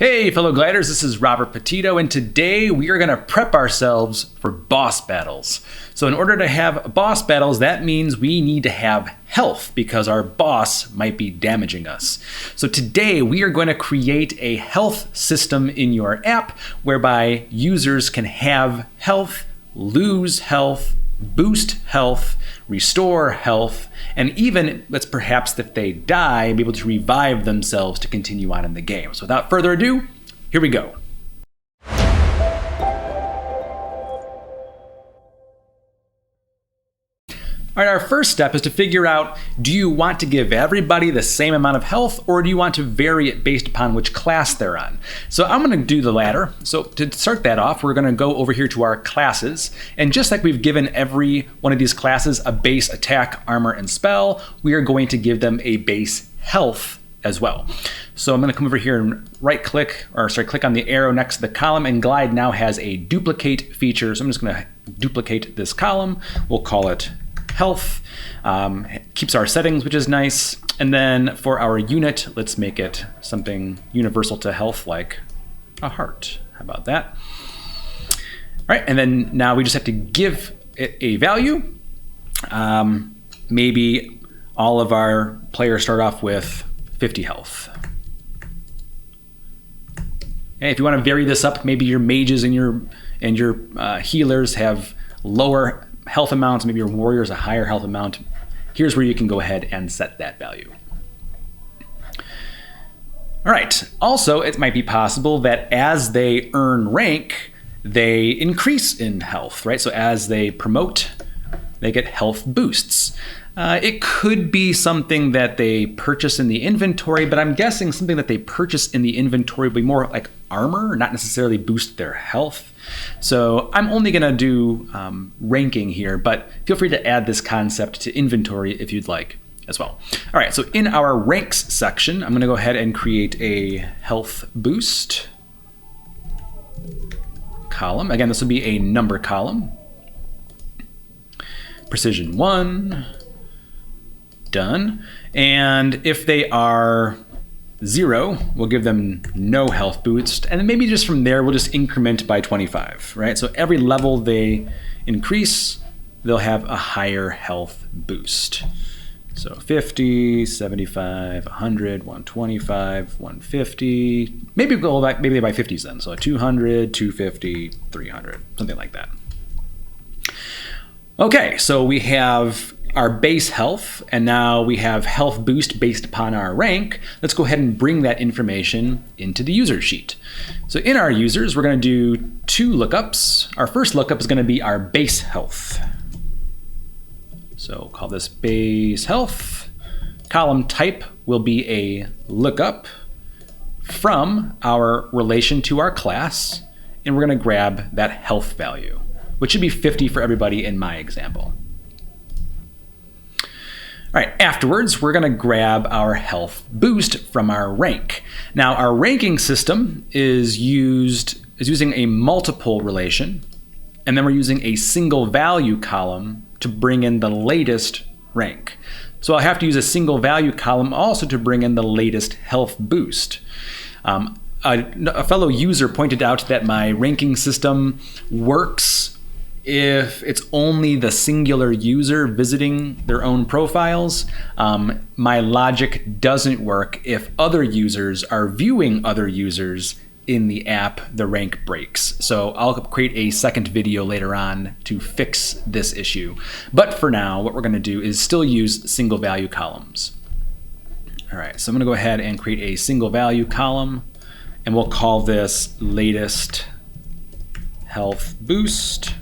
Hey fellow gliders, this is Robert Petito, and today we are going to prep ourselves for boss battles. So in order to have boss battles, that means we need to have health because our boss might be damaging us. So today we are going to create a health system in your app whereby users can have health, lose health, boost health, restore health, and even, let's perhaps if they die, be able to revive themselves to continue on in the game. So without further ado, here we go. All right, our first step is to figure out, do you want to give everybody the same amount of health, or do you want to vary it based upon which class they're on? So I'm going to do the latter. So to start that off, we're going to go over here to our classes. And just like we've given every one of these classes a base attack, armor, and spell, we are going to give them a base health as well. So I'm going to come over here and click on the arrow next to the column, and Glide now has a duplicate feature. So I'm just going to duplicate this column. We'll call it health. Keeps our settings, which is nice. And then for our unit, let's make it something universal to health, like a heart. How about that? All right, and then now we just have to give it a value. Maybe all of our players start off with 50 health. Okay, if you want to vary this up, maybe your mages and your healers have lower health amounts, maybe your warriors a higher health amount. Here's where you can go ahead and set that value. All right, also it might be possible that as they earn rank, they increase in health, right? So as they promote, they get health boosts. It could be something that they purchase in the inventory, but I'm guessing something that they purchase in the inventory would be more like armor, not necessarily boost their health. So I'm only going to do ranking here, but feel free to add this concept to inventory if you'd like as well. All right, so in our ranks section, I'm going to go ahead and create a health boost column. Again, this will be a number column. Precision 1. Done. And if they are 0, we'll give them no health boost. And then maybe just from there, we'll just increment by 25, right? So every level they increase, they'll have a higher health boost. So 50, 75, 100, 125, 150. Maybe go back, maybe by 50s then. So 200, 250, 300, something like that. Okay, so we have our base health, and now we have health boost based upon our rank. Let's go ahead and bring that information into the user sheet. So in our users, we're going to do 2 lookups. Our first lookup is going to be our base health. So call this base health. Column type will be a lookup from our relation to our class, and we're going to grab that health value, which should be 50 for everybody in my example. All right, afterwards, we're going to grab our health boost from our rank. Now, our ranking system is using a multiple relation, and then we're using a single value column to bring in the latest rank. So I'll have to use a single value column also to bring in the latest health boost. A fellow user pointed out that my ranking system works if it's only the singular user visiting their own profiles. My logic doesn't work if other users are viewing other users in the app, the rank breaks. So I'll create a second video later on to fix this issue. But for now, what we're going to do is still use single value columns. All right, so I'm going to go ahead and create a single value column, and we'll call this latest health boost.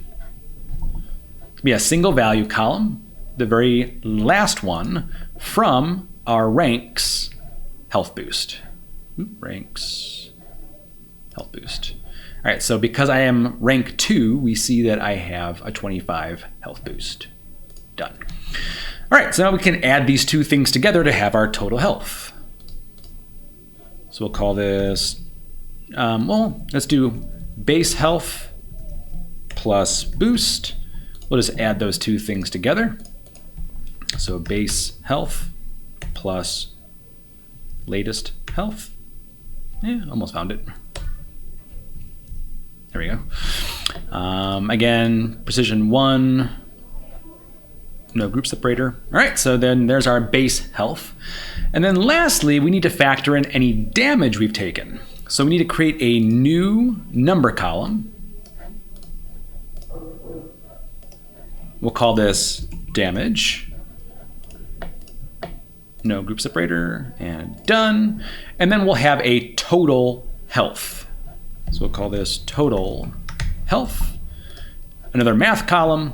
Be a single value column, the very last one from our ranks health boost. Ranks health boost. All right, so because I am rank 2, we see that I have a 25 health boost. Done. All right, so now we can add these 2 things together to have our total health. So we'll call this, let's do base health plus boost. We'll just add those 2 things together. So base health plus latest health. Yeah, almost found it. There we go. Again, precision 1, no group separator. All right, so then there's our base health. And then lastly, we need to factor in any damage we've taken. So we need to create a new number column. We'll call this damage. No group separator, and done. And then we'll have a total health. So we'll call this total health. Another math column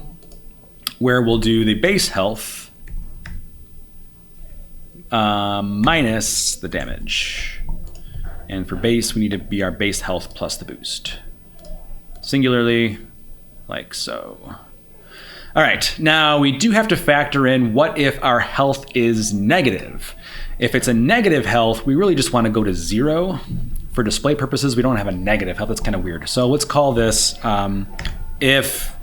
where we'll do the base health minus the damage. And for base, we need to be our base health plus the boost. Singularly, like so. All right, now we do have to factor in what if our health is negative. If it's a negative health, we really just want to go to 0. For display purposes, we don't have a negative health. That's kind of weird. So let's call this if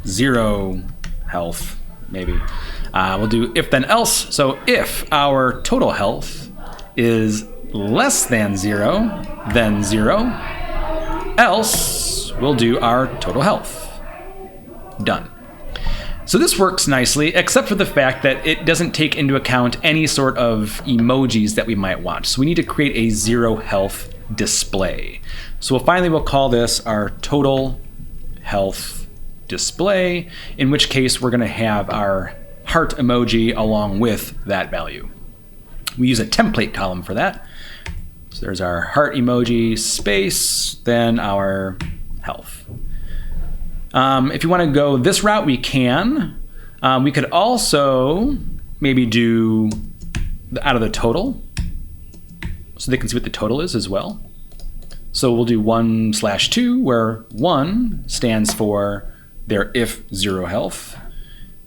0 health, maybe. We'll do if then else. So if our total health is less than 0, then 0, else we'll do our total health. Done. So this works nicely, except for the fact that it doesn't take into account any sort of emojis that we might want. So we need to create a 0 health display. So we'll call this our total health display, in which case we're going to have our heart emoji along with that value. We use a template column for that. So there's our heart emoji space, then our health. If you want to go this route, we can. We could also maybe do out of the total, so they can see what the total is as well. So we'll do 1/2, where 1 stands for their if 0 health,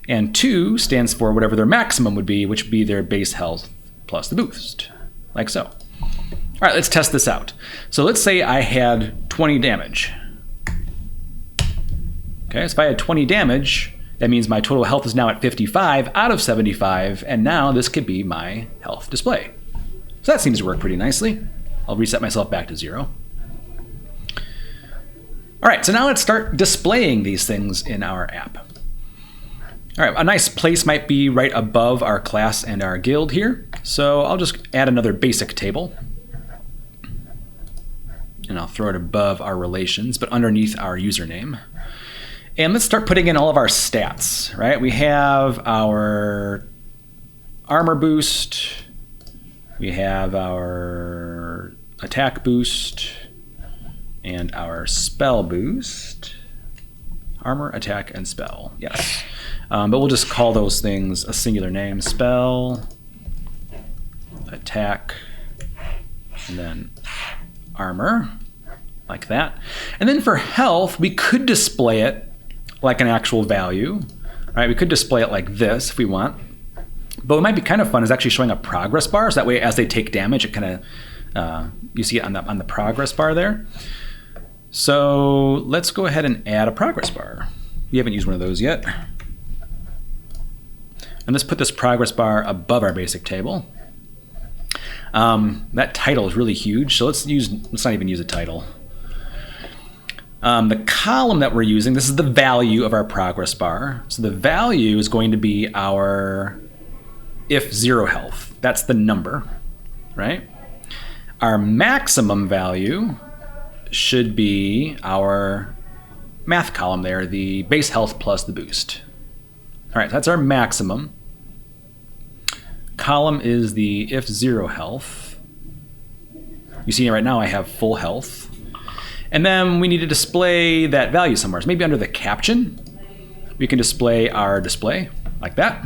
and 2 stands for whatever their maximum would be, which would be their base health plus the boost, like so. All right, let's test this out. So let's say I had 20 damage. Okay, so if I had 20 damage, that means my total health is now at 55 out of 75, and now this could be my health display. So that seems to work pretty nicely. I'll reset myself back to 0. All right, so now let's start displaying these things in our app. All right, a nice place might be right above our class and our guild here. So I'll just add another basic table. And I'll throw it above our relations, but underneath our username. And let's start putting in all of our stats, right? We have our armor boost. We have our attack boost and our spell boost. Armor, attack, and spell, yes. But we'll just call those things a singular name. Spell, attack, and then armor, like that. And then for health, we could display it like an actual value, right? We could display it like this if we want. But what might be kind of fun is actually showing a progress bar, so that way as they take damage, it kind of, you see it on the progress bar there. So let's go ahead and add a progress bar. We haven't used one of those yet. And let's put this progress bar above our basic table. That title is really huge, so let's not even use a title. The column that we're using, this is the value of our progress bar. So the value is going to be our if 0 health. That's the number, right? Our maximum value should be our math column there, the base health plus the boost. All right, so that's our maximum. Column is the if 0 health. You see right now I have full health. And then we need to display that value somewhere. So maybe under the caption, we can display our display like that.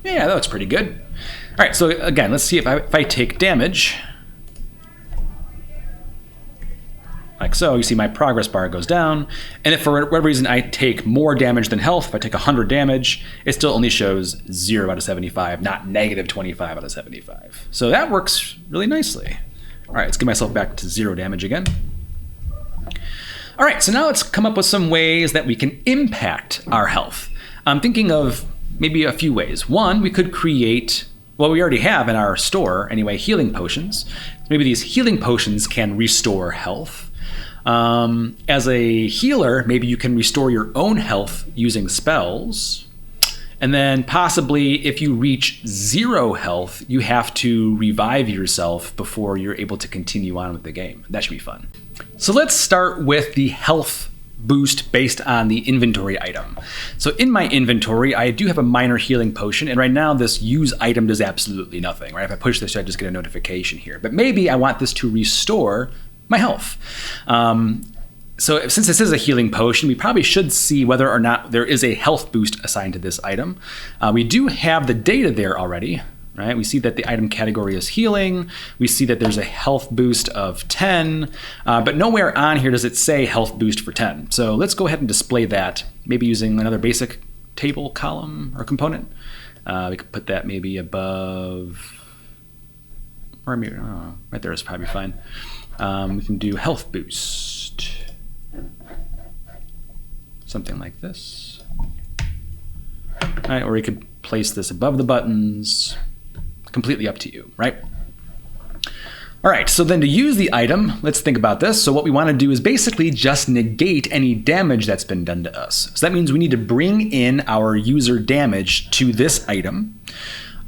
Yeah, that looks pretty good. All right, so again, let's see if I take damage. Like so, you see my progress bar goes down. And if for whatever reason I take more damage than health, if I take 100 damage, it still only shows 0 out of 75, not negative 25 out of 75. So that works really nicely. All right, let's get myself back to 0 damage again. All right, so now let's come up with some ways that we can impact our health. I'm thinking of maybe a few ways. One, we could create well, we already have in our store anyway, healing potions. Maybe these healing potions can restore health. As a healer, maybe you can restore your own health using spells. And then possibly if you reach 0 health, you have to revive yourself before you're able to continue on with the game. That should be fun. So let's start with the health boost based on the inventory item. So in my inventory, I do have a minor healing potion, and right now this use item does absolutely nothing, right? If I push this, I just get a notification here. But maybe I want this to restore my health. So since this is a healing potion, we probably should see whether or not there is a health boost assigned to this item. We do have the data there already, right? We see that the item category is healing. We see that there's a health boost of 10, but nowhere on here does it say health boost for 10. So let's go ahead and display that, maybe using another basic table column or component. We could put that maybe above, or maybe, right there is probably fine. We can do health boost. Something like this. All right, or we could place this above the buttons. Completely up to you, right? All right, so then to use the item, let's think about this. So what we want to do is basically just negate any damage that's been done to us. So that means we need to bring in our user damage to this item,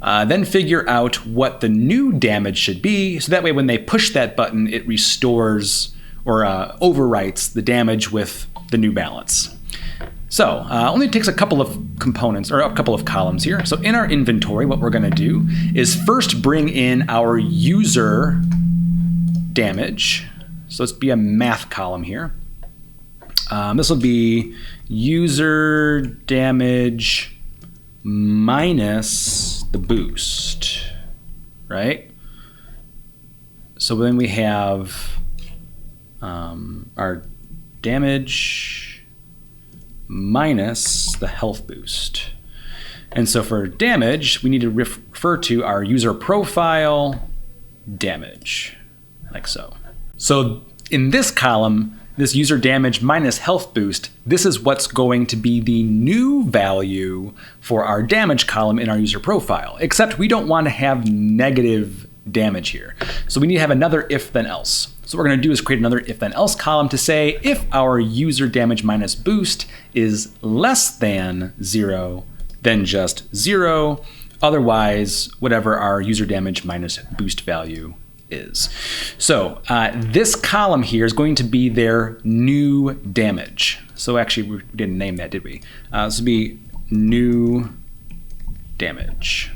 then figure out what the new damage should be. So that way when they push that button, it restores or overwrites the damage with the new balance. So only takes a couple of components or a couple of columns here. So in our inventory, what we're going to do is first bring in our user damage. So let's be a math column here. This will be user damage minus the boost, right? So then we have our damage minus the health boost. And so for damage, we need to refer to our user profile damage, like so. So in this column, this user damage minus health boost, this is what's going to be the new value for our damage column in our user profile, except we don't want to have negative damage here. So we need to have another if then else. So what we're going to do is create another if then else column to say if our user damage minus boost is less than 0, then just 0. Otherwise, whatever our user damage minus boost value is. So this column here is going to be their new damage. So actually, we didn't name that, did we? This would be new damage.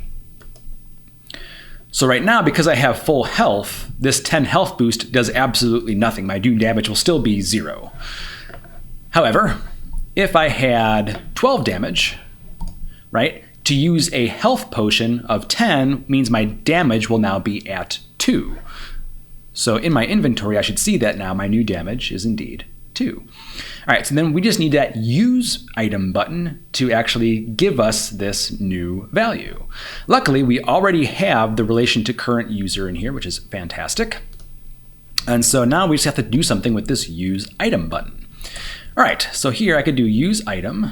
So right now, because I have full health, this 10 health boost does absolutely nothing. My new damage will still be 0. However, if I had 12 damage, right, to use a health potion of 10 means my damage will now be at 2. So in my inventory, I should see that now my new damage is indeed 2. All right, so then we just need that use item button to actually give us this new value. Luckily, we already have the relation to current user in here, which is fantastic. And so now we just have to do something with this use item button. All right, so here I could do use item,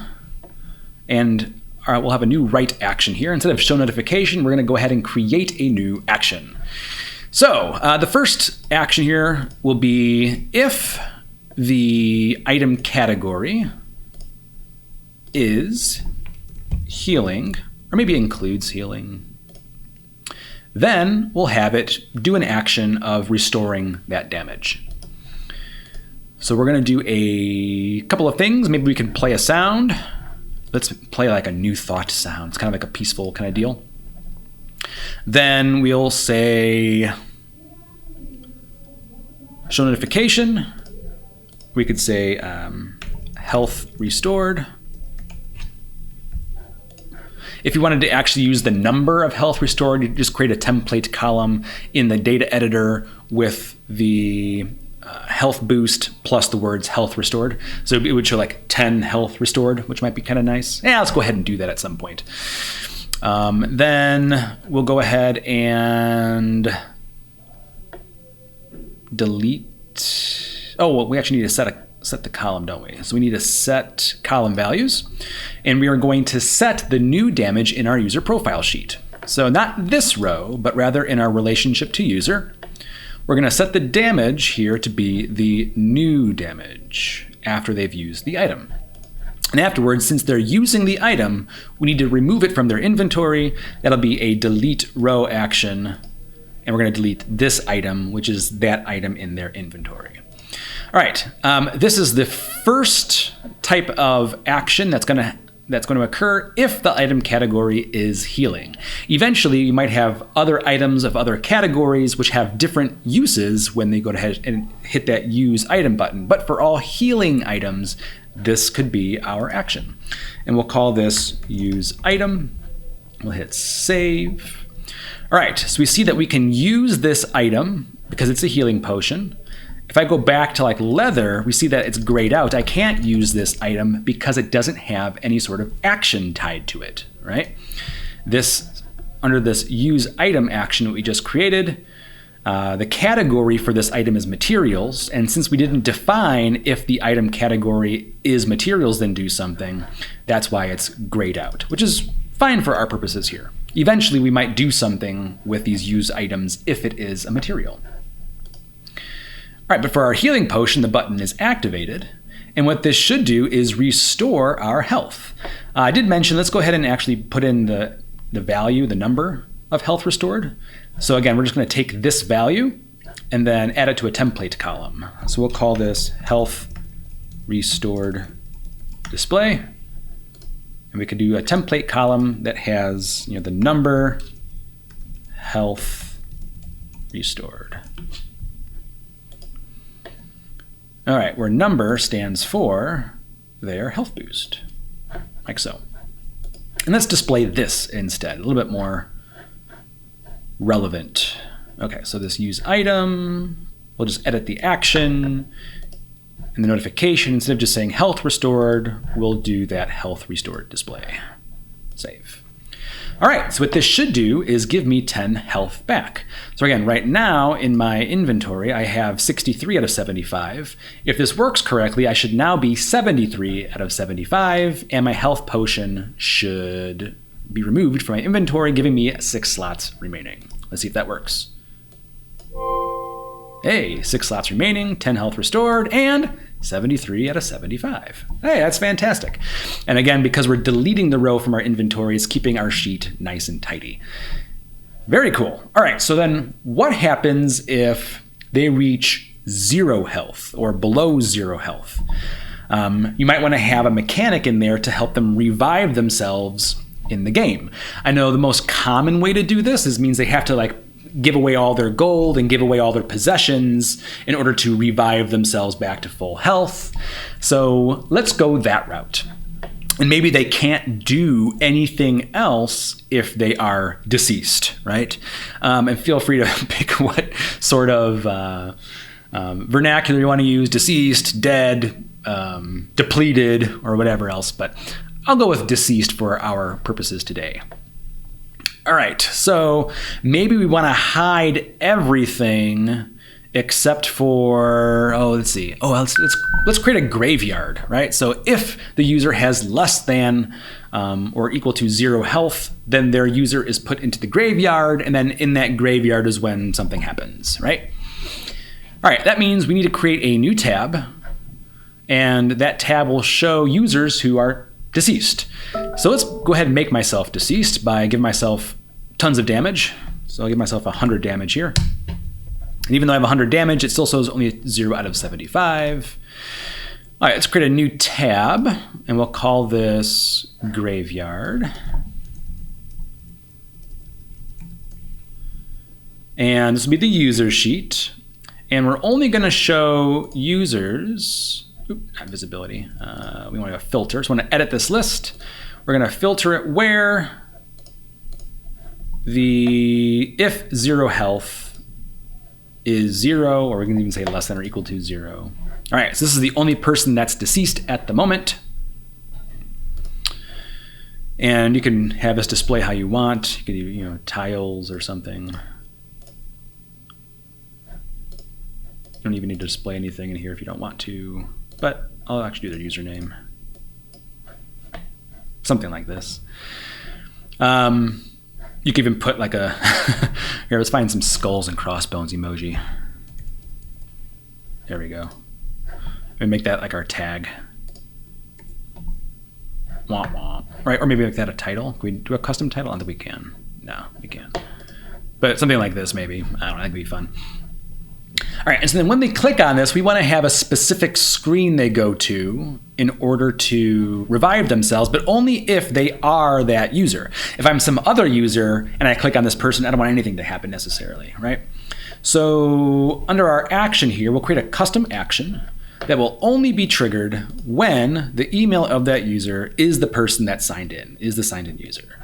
and we'll have a new write action here. Instead of show notification, we're going to go ahead and create a new action. So the first action here will be if the item category is healing, or maybe includes healing, then we'll have it do an action of restoring that damage. So we're going to do a couple of things. Maybe we can play a sound. Let's play like a new thought sound. It's kind of like a peaceful kind of deal. Then we'll say show notification. We could say health restored. If you wanted to actually use the number of health restored, you just create a template column in the data editor with the health boost plus the words health restored. So it would show like 10 health restored, which might be kind of nice. Yeah, let's go ahead and do that at some point. Then we'll go ahead and delete. Oh, well, we actually need to set the column, don't we? So we need to set column values, and we are going to set the new damage in our user profile sheet. So not this row, but rather in our relationship to user, we're going to set the damage here to be the new damage after they've used the item. And afterwards, since they're using the item, we need to remove it from their inventory. That'll be a delete row action. And we're going to delete this item, which is that item in their inventory. All right, this is the first type of action that's going to occur if the item category is healing. Eventually, you might have other items of other categories which have different uses when they go ahead and hit that use item button. But for all healing items, this could be our action. And we'll call this use item. We'll hit save. All right, so we see that we can use this item because it's a healing potion. If I go back to like leather, we see that it's grayed out. I can't use this item because it doesn't have any sort of action tied to it, right? Under this use item action that we just created, the category for this item is materials. And since we didn't define if the item category is materials, then do something, that's why it's grayed out, which is fine for our purposes here. Eventually, we might do something with these use items if it is a material. All right, but for our healing potion, the button is activated. And what this should do is restore our health. I did mention, let's go ahead and actually put in the value, the number of health restored. So again, we're just going to take this value and then add it to a template column. So we'll call this health restored display. And we could do a template column that has, the number, health restored. All right, where number stands for their health boost, like so. And let's display this instead, a little bit more relevant. Okay, so this use item, we'll just edit the action and the notification. Instead of just saying health restored, we'll do that health restored display. Save. All right, so what this should do is give me 10 health back. So again, right now in my inventory, I have 63 out of 75. If this works correctly, I should now be 73 out of 75, and my health potion should be removed from my inventory, giving me 6 slots remaining. Let's see if that works. Hey, 6 slots remaining, 10 health restored, and 73 out of 75. Hey, that's fantastic. And again, because we're deleting the row from our inventory, it's keeping our sheet nice and tidy. Very cool. All right, so then what happens if they reach 0 health or below 0 health? You might want to have a mechanic in there to help them revive themselves in the game. I know the most common way to do this means they have to give away all their gold and give away all their possessions in order to revive themselves back to full health. So let's go that route. And maybe they can't do anything else if they are deceased, right? And feel free to pick what sort of vernacular you want to use: deceased, dead, depleted, or whatever else. But I'll go with deceased for our purposes today. All right, so maybe we want to hide everything except for, let's see. Let's create a graveyard, right? So if the user has less than or equal to 0 health, then their user is put into the graveyard, and then in that graveyard is when something happens, right? All right, that means we need to create a new tab, and that tab will show users who are deceased. So let's go ahead and make myself deceased by giving myself tons of damage. So I'll give myself 100 damage here. And even though I have 100 damage, it still shows only 0 out of 75. All right, let's create a new tab, and we'll call this graveyard. And this will be the user sheet. And we're only going to show users, not visibility. We want to filter. So we want to edit this list. We're going to filter it where if 0 health is 0, or we can even say less than or equal to 0. All right, so this is the only person that's deceased at the moment. And you can have this display how you want. You could do, tiles or something. You don't even need to display anything in here if you don't want to, but I'll actually do their username. Something like this. You can even put like a, here, let's find some skulls and crossbones emoji. There we go. And make that like our tag. Womp womp. Right, or maybe make that a title. Can we do a custom title? I don't think we can. No, we can't. But something like this maybe. I don't know, that could be fun. All right, and so then when they click on this, we want to have a specific screen they go to in order to revive themselves, but only if they are that user. If I'm some other user and I click on this person, I don't want anything to happen necessarily, right? So under our action here, we'll create a custom action that will only be triggered when the email of that user is the person that signed in, is the signed in user.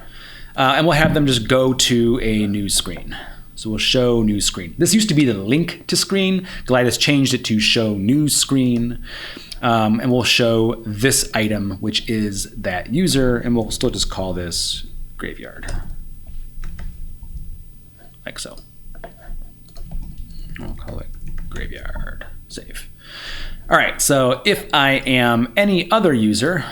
And we'll have them just go to a new screen. So we'll show new screen. This used to be the link to screen. Glide has changed it to show new screen. And we'll show this item, which is that user, and we'll still just call this graveyard. Like so. I'll call it graveyard. Save. All right, so if I am any other user,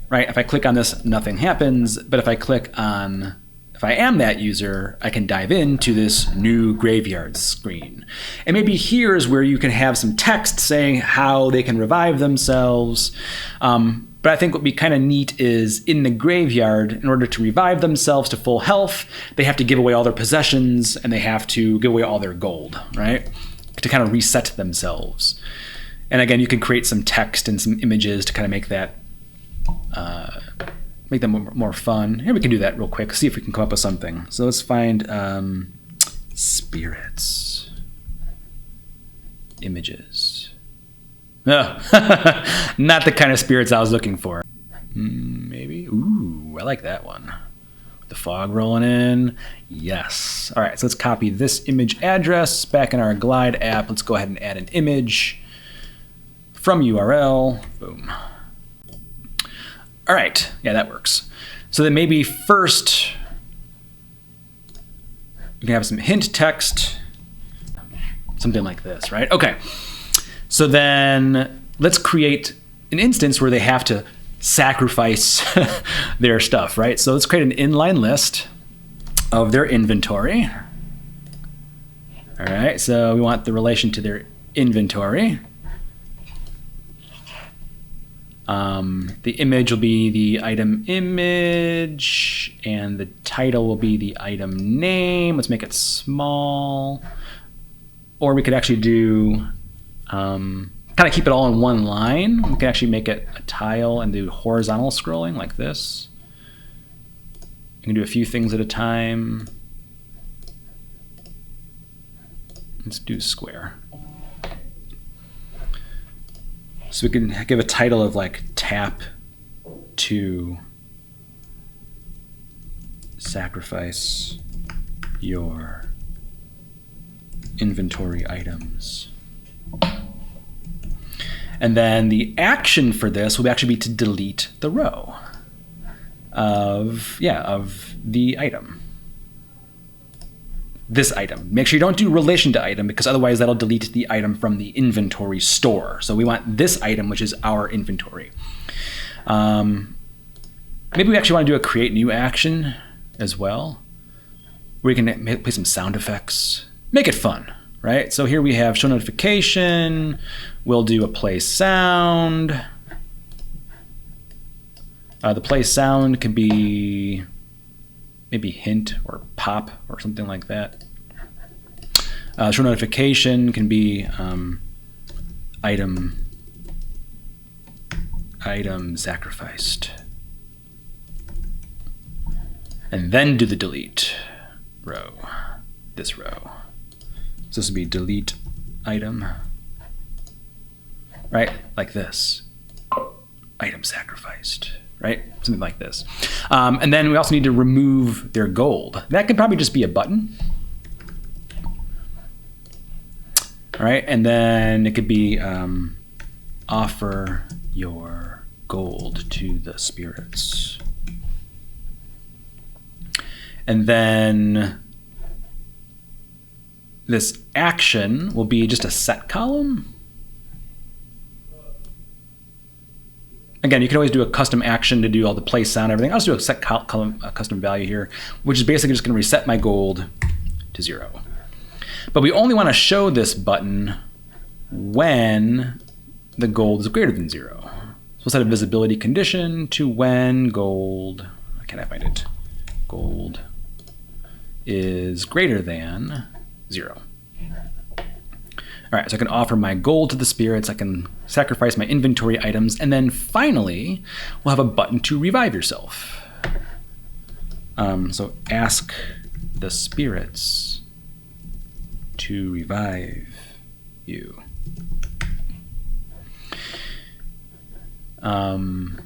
right, if I click on this, nothing happens. But if I am that user, I can dive into this new graveyard screen. And maybe here's where you can have some text saying how they can revive themselves. But I think what would be kind of neat is in the graveyard, in order to revive themselves to full health, they have to give away all their possessions and they have to give away all their gold, right? To kind of reset themselves. And again, you can create some text and some images to kind of make that make them more fun. Here we can do that real quick, see if we can come up with something. So let's find spirits, images. No, not the kind of spirits I was looking for. Maybe, ooh, I like that one. The fog rolling in, yes. All right, so let's copy this image address back in our Glide app. Let's go ahead and add an image from URL, boom. All right, yeah, that works. So then maybe first, we can have some hint text, something like this, right? Okay, so then let's create an instance where they have to sacrifice their stuff, right? So let's create an inline list of their inventory. All right, so we want the relation to their inventory. The image will be the item image, and the title will be the item name. Let's make it small. Or we could actually do, kind of keep it all in one line. We can actually make it a tile and do horizontal scrolling like this. You can do a few things at a time. Let's do square. So we can give a title of like tap to sacrifice your inventory items. And then the action for this will actually be to delete the row of the item. This item. Make sure you don't do relation to item, because otherwise that'll delete the item from the inventory store. So we want this item, which is our inventory. Maybe we actually want to do a create new action as well, where you can play some sound effects. Make it fun, right? So here we have show notification. We'll do a play sound. The play sound could be maybe hint or pop or something like that. Show notification can be item sacrificed. And then do the delete row, this row. So this would be delete item, right? Like this, item sacrificed. Right? Something like this. And then we also need to remove their gold. That could probably just be a button. All right, and then it could be offer your gold to the spirits. And then this action will be just a set column. Again, you can always do a custom action to do all the play sound, everything. I'll just do a set column, a custom value here, which is basically just going to reset my gold to 0. But we only want to show this button when the gold is greater than 0. So we'll set a visibility condition to when gold, can I find it? Gold is greater than 0. All right, so I can offer my gold to the spirits, I can sacrifice my inventory items, and then finally, we'll have a button to revive yourself. So ask the spirits to revive you. And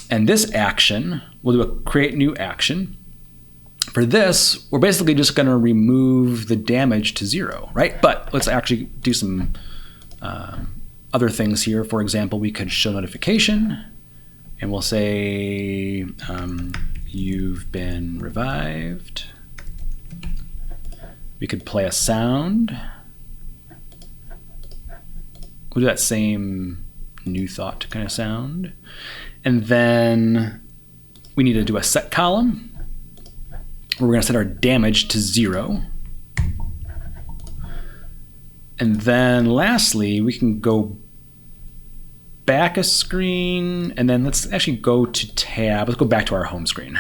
this action, we'll do a create new action. For this, we're basically just going to remove the damage to 0, right? But let's actually do some other things here. For example, we could show notification, and we'll say you've been revived. We could play a sound. We'll do that same new thought kind of sound. And then we need to do a set column. We're going to set our damage to 0. And then lastly, we can go back a screen, and then let's actually go to tab. Let's go back to our home screen,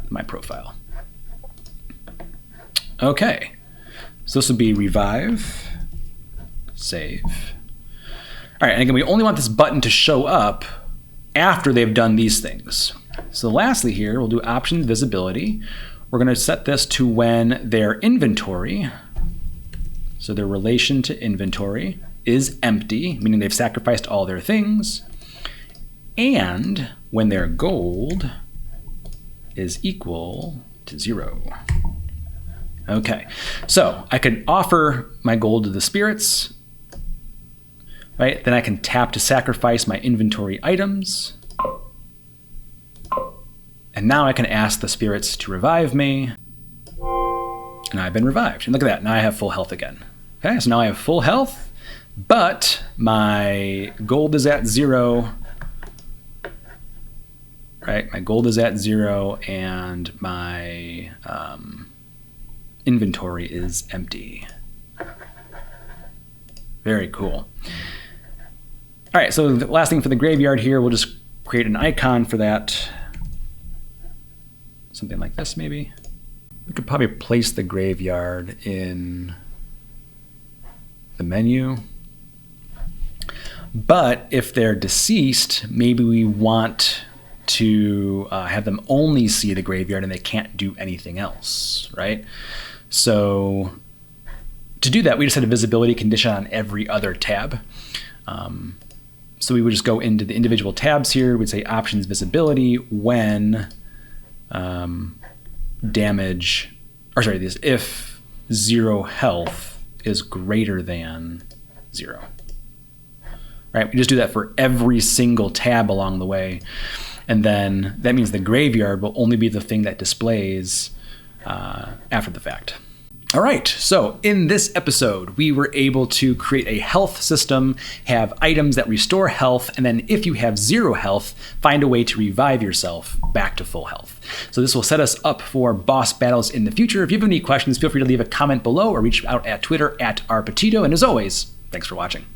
my profile. Okay, so this would be revive, save. All right, and again, we only want this button to show up after they've done these things. So lastly here, we'll do options visibility. We're going to set this to when their inventory, so their relation to inventory, is empty, meaning they've sacrificed all their things, and when their gold is equal to 0. Okay, so I can offer my gold to the spirits, right? Then I can tap to sacrifice my inventory items. And now I can ask the spirits to revive me, and I've been revived. And look at that, now I have full health again. Okay, so now I have full health, but my gold is at 0, right? My gold is at 0, and my inventory is empty. Very cool. All right, so the last thing for the graveyard here, we'll just create an icon for that. Something like this, maybe. We could probably place the graveyard in the menu. But if they're deceased, maybe we want to have them only see the graveyard and they can't do anything else, right? So to do that, we just had a visibility condition on every other tab. So we would just go into the individual tabs here. We'd say options visibility when if 0 health is greater than 0. Right? We just do that for every single tab along the way. And then that means the graveyard will only be the thing that displays after the fact. All right, so in this episode, we were able to create a health system, have items that restore health, and then if you have 0 health, find a way to revive yourself back to full health. So this will set us up for boss battles in the future. If you have any questions, feel free to leave a comment below or reach out at Twitter @rpetito. And as always, thanks for watching.